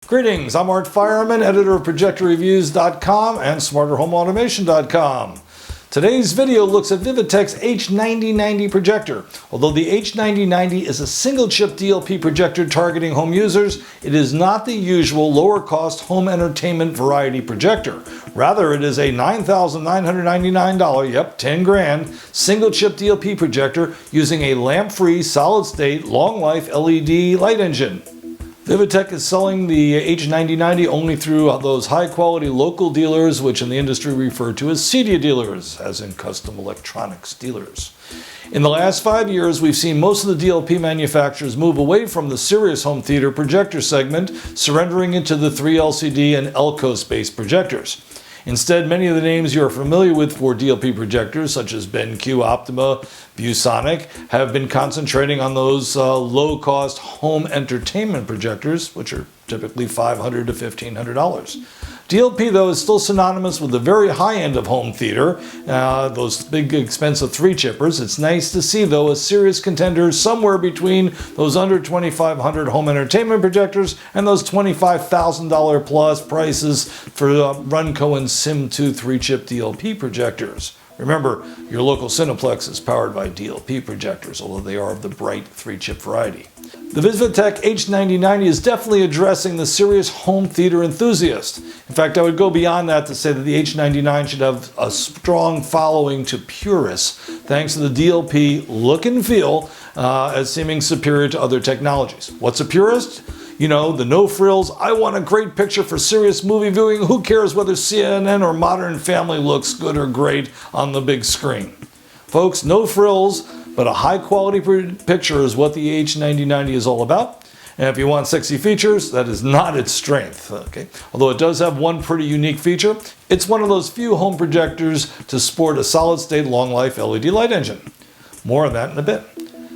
Greetings, I'm Art Fireman, editor of projectorreviews.com and smarterhomeautomation.com. Today's video looks at Vivitek's H9090 projector. Although the H9090 is a single-chip DLP projector targeting home users, it is not the usual lower-cost home entertainment variety projector. Rather, it is a $9,999, yep, 10 grand, single-chip DLP projector using a lamp-free, solid-state, long-life LED light engine. Vivitek is selling the H9090 only through those high-quality local dealers, which in the industry refer to as CEDIA dealers, as in custom electronics dealers. In the last 5 years, we've seen most of the DLP manufacturers move away from the serious home theater projector segment, surrendering into the 3LCD and LCOS-based projectors. Instead, many of the names you are familiar with for DLP projectors, such as BenQ, Optima, ViewSonic, have been concentrating on those low-cost home entertainment projectors, which are typically $500 to $1,500. DLP, though, is still synonymous with the very high end of home theater, those big, expensive 3-chippers. It's nice to see, though, a serious contender somewhere between those under $2,500 home entertainment projectors and those $25,000 plus prices for Runco and Sim2 3-chip DLP projectors. Remember, your local Cineplex is powered by DLP projectors, although they are of the bright 3-chip variety. The Vivitek H9090 is definitely addressing the serious home theater enthusiast. In fact, I would go beyond that to say that the H9090 should have a strong following to purists, thanks to the DLP look and feel as seeming superior to other technologies. What's a purist? You know, the no frills, I want a great picture for serious movie viewing, who cares whether CNN or Modern Family looks good or great on the big screen. Folks, no frills, but a high quality picture is what the H9090 is all about. And if you want sexy features, that is not its strength, okay? Although it does have one pretty unique feature, it's one of those few home projectors to sport a solid state long life LED light engine. More on that in a bit.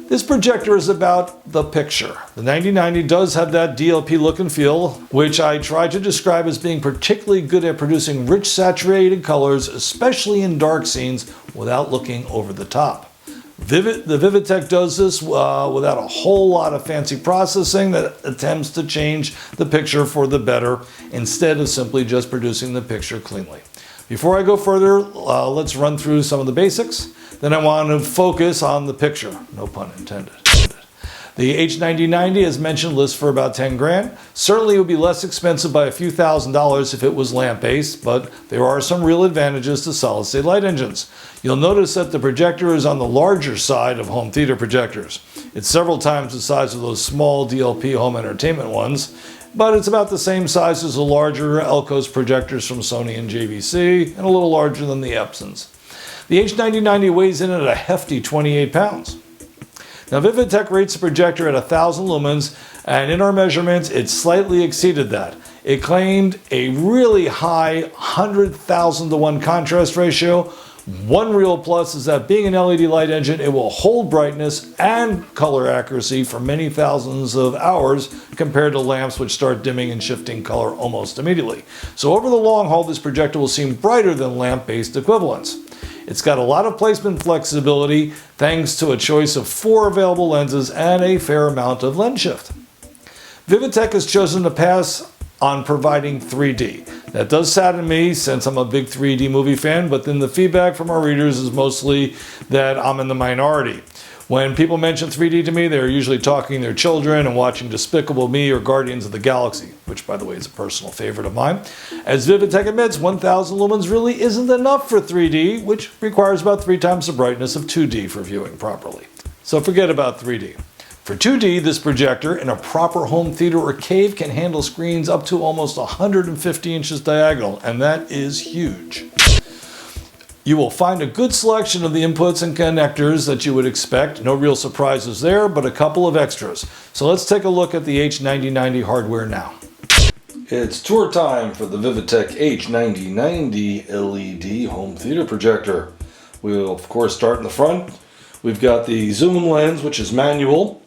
This projector is about the picture. The 9090 does have that DLP look and feel, which I try to describe as being particularly good at producing rich saturated colors, especially in dark scenes, without looking over the top. The Vivitek does this without a whole lot of fancy processing that attempts to change the picture for the better, instead of simply just producing the picture cleanly. Before I go further, let's run through some of the basics. Then I want to focus on the picture, no pun intended. The H9090, as mentioned, lists for about 10 grand. Certainly it would be less expensive by a few $1,000s if it was lamp-based, but there are some real advantages to solid-state light engines. You'll notice that the projector is on the larger side of home theater projectors. It's several times the size of those small DLP home entertainment ones, but it's about the same size as the larger LCOS projectors from Sony and JVC, and a little larger than the Epsons. The H9090 weighs in at a hefty 28 pounds. Now, Vivitek rates the projector at 1,000 lumens, and in our measurements, it slightly exceeded that. It claimed a really high 100,000 to 1 contrast ratio. One real plus is that being an LED light engine, it will hold brightness and color accuracy for many thousands of hours compared to lamps which start dimming and shifting color almost immediately. So over the long haul, this projector will seem brighter than lamp-based equivalents. It's got a lot of placement flexibility thanks to a choice of 4 available lenses and a fair amount of lens shift. Vivitek has chosen to pass on providing 3D. That does sadden me since I'm a big 3D movie fan, but then the feedback from our readers is mostly that I'm in the minority. When people mention 3D to me, they're usually talking to their children and watching Despicable Me or Guardians of the Galaxy, which, by the way, is a personal favorite of mine. As Vivitek admits, 1,000 lumens really isn't enough for 3D, which requires about 3 times the brightness of 2D for viewing properly. So forget about 3D. For 2D, this projector in a proper home theater or cave can handle screens up to almost 150 inches diagonal, and that is huge. You will find a good selection of the inputs and connectors that you would expect. No real surprises there, but a couple of extras. So let's take a look at the H9090 hardware now. It's tour time for the Vivitek H9090 LED home theater projector. We'll of course start in the front. We've got the zoom lens, which is manual,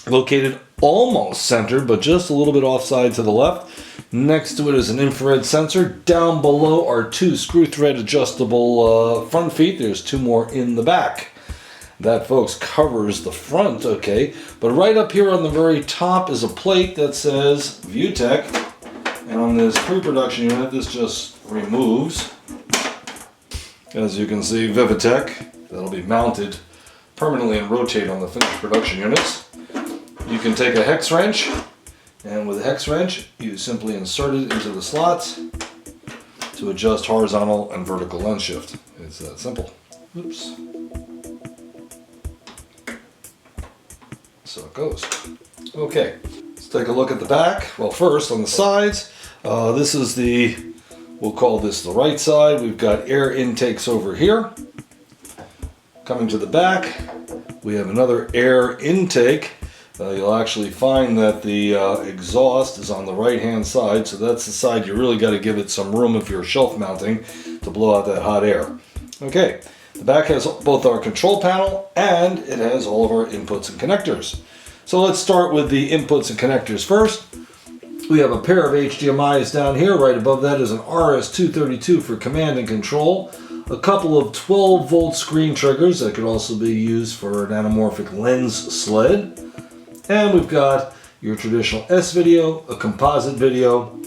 located almost centered, but just a little bit offside to the left. Next to it is an infrared sensor. Down below are 2 screw thread adjustable front feet. There's 2 more in the back. That, folks, covers the front, okay? But right up here on the very top is a plate that says Vivitek. And on this pre-production unit, this just removes. As you can see, Vivitek. That'll be mounted permanently and rotate on the finished production units. You can take a hex wrench, and with a hex wrench, you simply insert it into the slots to adjust horizontal and vertical lens shift. It's that simple. Oops. So it goes. Okay, let's take a look at the back. Well, first on the sides, this is we'll call this the right side. We've got air intakes over here. Coming to the back, we have another air intake. You'll actually find that the exhaust is on the right hand side, so that's the side you really got to give it some room if you're shelf mounting to blow out that hot air. Okay, the back has both our control panel and it has all of our inputs and connectors. So let's start with the inputs and connectors first. We have a pair of HDMIs down here. Right above that is an RS-232 for command and control. A couple of 12-volt screen triggers that could also be used for an anamorphic lens sled. And we've got your traditional S-video, a composite video.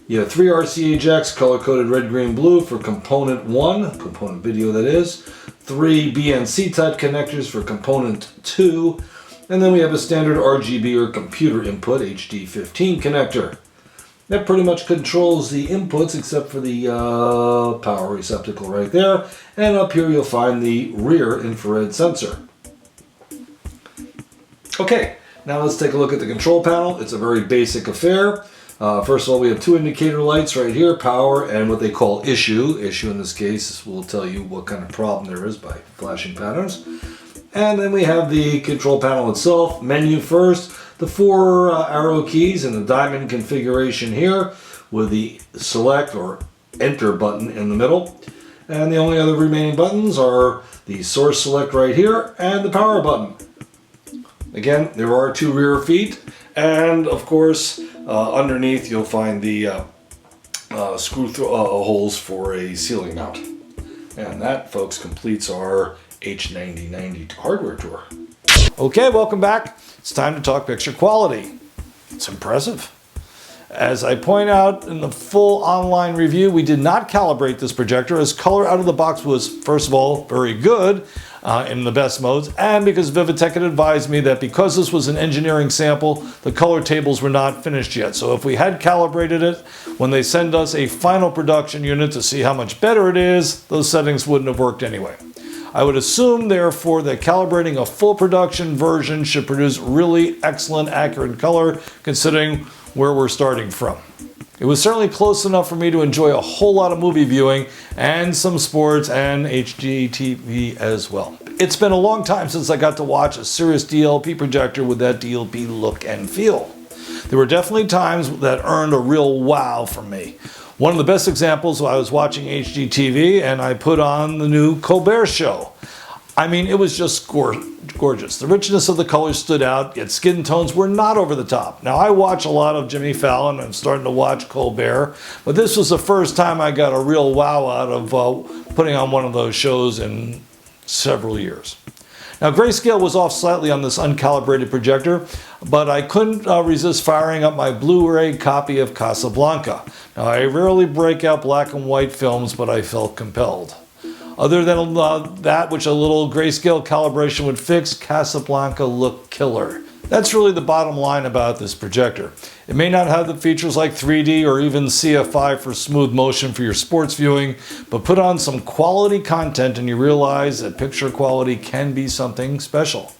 You have 3 RCA jacks, color-coded red, green, blue for component 1, component video that is. 3 BNC type connectors for component 2. And then we have a standard RGB or computer input HD15 connector. That pretty much controls the inputs except for the power receptacle right there. And up here you'll find the rear infrared sensor. Okay, now let's take a look at the control panel. It's a very basic affair. First of all, we have 2 indicator lights right here, power and what they call issue. Issue in this case will tell you what kind of problem there is by flashing patterns. And then we have the control panel itself. Menu first, the 4 arrow keys in the diamond configuration here with the select or enter button in the middle. And the only other remaining buttons are the source select right here and the power button. Again, there are 2 rear feet, and of course underneath you'll find the screw holes for a ceiling mount. And that, folks, completes our H9090 hardware tour. Okay, welcome back. It's time to talk picture quality. It's impressive. As I point out in the full online review, we did not calibrate this projector as color out of the box was, first of all, very good in the best modes, and because Vivitek had advised me that because this was an engineering sample, the color tables were not finished yet. So if we had calibrated it, when they send us a final production unit to see how much better it is, those settings wouldn't have worked anyway. I would assume, therefore, that calibrating a full production version should produce really excellent, accurate color, considering where we're starting from. It was certainly close enough for me to enjoy a whole lot of movie viewing and some sports and HGTV as well. It's been a long time since I got to watch a serious DLP projector with that DLP look and feel. There were definitely times that earned a real wow from me. One of the best examples, I was watching HGTV and I put on the new Colbert show. I mean, it was just gorgeous. The richness of the colors stood out, yet skin tones were not over the top. Now, I watch a lot of Jimmy Fallon. I'm starting to watch Colbert, but this was the first time I got a real wow out of putting on one of those shows in several years. Now, grayscale was off slightly on this uncalibrated projector, but I couldn't resist firing up my Blu-ray copy of Casablanca. Now, I rarely break out black and white films, but I felt compelled. Other than that, which a little grayscale calibration would fix, Casablanca looked killer. That's really the bottom line about this projector. It may not have the features like 3D or even CFI for smooth motion for your sports viewing, but put on some quality content and you realize that picture quality can be something special.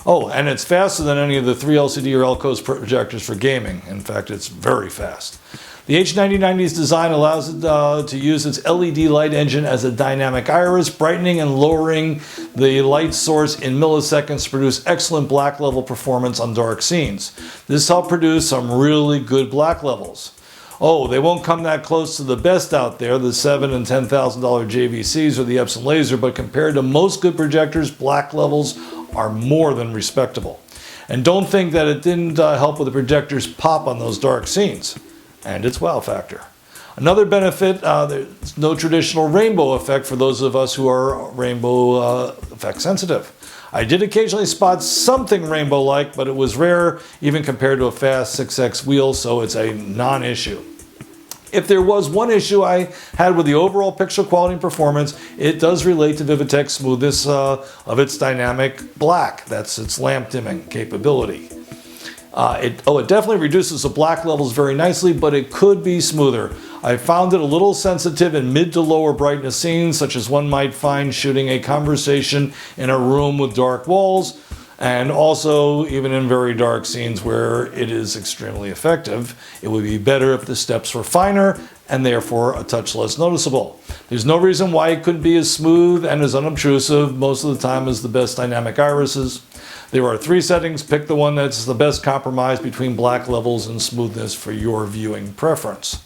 Oh, and it's faster than any of the 3 LCD or LCOS projectors for gaming. In fact, it's very fast. The H9090's design allows it to use its LED light engine as a dynamic iris, brightening and lowering the light source in milliseconds to produce excellent black level performance on dark scenes. This helped produce some really good black levels. Oh, they won't come that close to the best out there, the $7,000 and $10,000 JVCs or the Epson Laser, but compared to most good projectors, black levels are more than respectable. And don't think that it didn't help with the projector's pop on those dark scenes and its wow factor. Another benefit, there's no traditional rainbow effect for those of us who are rainbow effect sensitive. I did occasionally spot something rainbow-like, but it was rare even compared to a fast 6X wheel, so it's a non-issue. If there was one issue I had with the overall picture quality and performance, it does relate to Vivitek's smoothness of its dynamic black. That's its lamp dimming capability. It definitely reduces the black levels very nicely, but it could be smoother. I found it a little sensitive in mid to lower brightness scenes, such as one might find shooting a conversation in a room with dark walls, and also even in very dark scenes where it is extremely effective. It would be better if the steps were finer and therefore a touch less noticeable. There's no reason why it couldn't be as smooth and as unobtrusive most of the time as the best dynamic irises. There are 3 settings. Pick the one that's the best compromise between black levels and smoothness for your viewing preference.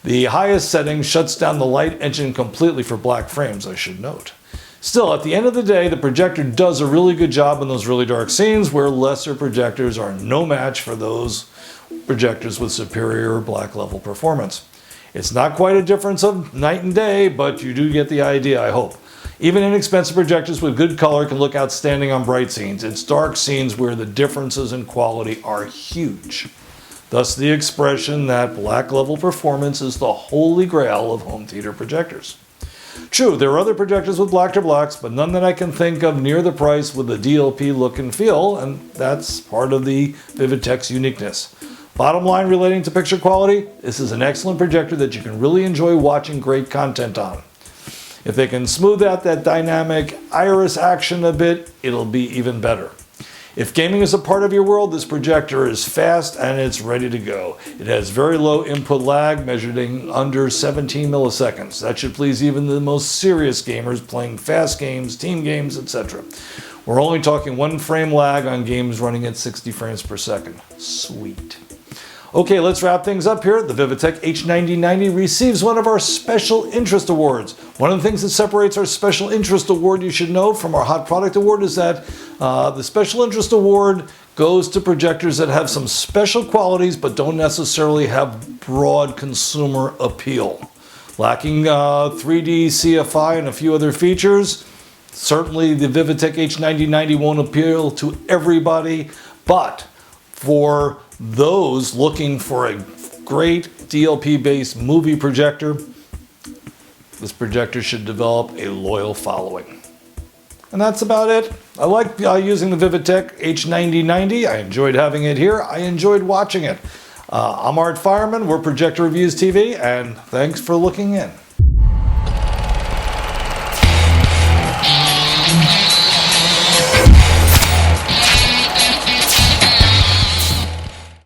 The highest setting shuts down the light engine completely for black frames, I should note. Still, at the end of the day, the projector does a really good job in those really dark scenes where lesser projectors are no match for those projectors with superior black level performance. It's not quite a difference of night and day, but you do get the idea, I hope. Even inexpensive projectors with good color can look outstanding on bright scenes. It's dark scenes where the differences in quality are huge. Thus the expression that black level performance is the holy grail of home theater projectors. True, there are other projectors with black to blacks, but none that I can think of near the price with the DLP look and feel, and that's part of the Vivitek's uniqueness. Bottom line relating to picture quality, this is an excellent projector that you can really enjoy watching great content on. If they can smooth out that dynamic iris action a bit, it'll be even better. If gaming is a part of your world, this projector is fast and it's ready to go. It has very low input lag, measuring under 17 milliseconds. That should please even the most serious gamers playing fast games, team games, etc. We're only talking 1 frame lag on games running at 60 frames per second. Sweet. Okay, let's wrap things up here. The Vivitek H9090 receives one of our Special Interest Awards. One of the things that separates our Special Interest Award, you should know, from our Hot Product Award is that the Special Interest Award goes to projectors that have some special qualities but don't necessarily have broad consumer appeal. Lacking 3D CFI and a few other features, certainly the Vivitek H9090 won't appeal to everybody, but for those looking for a great DLP-based movie projector, this projector should develop a loyal following. And that's about it. I like using the Vivitek H9090. I enjoyed having it here. I enjoyed watching it. I'm Art Fireman. We're Projector Reviews TV, and thanks for looking in.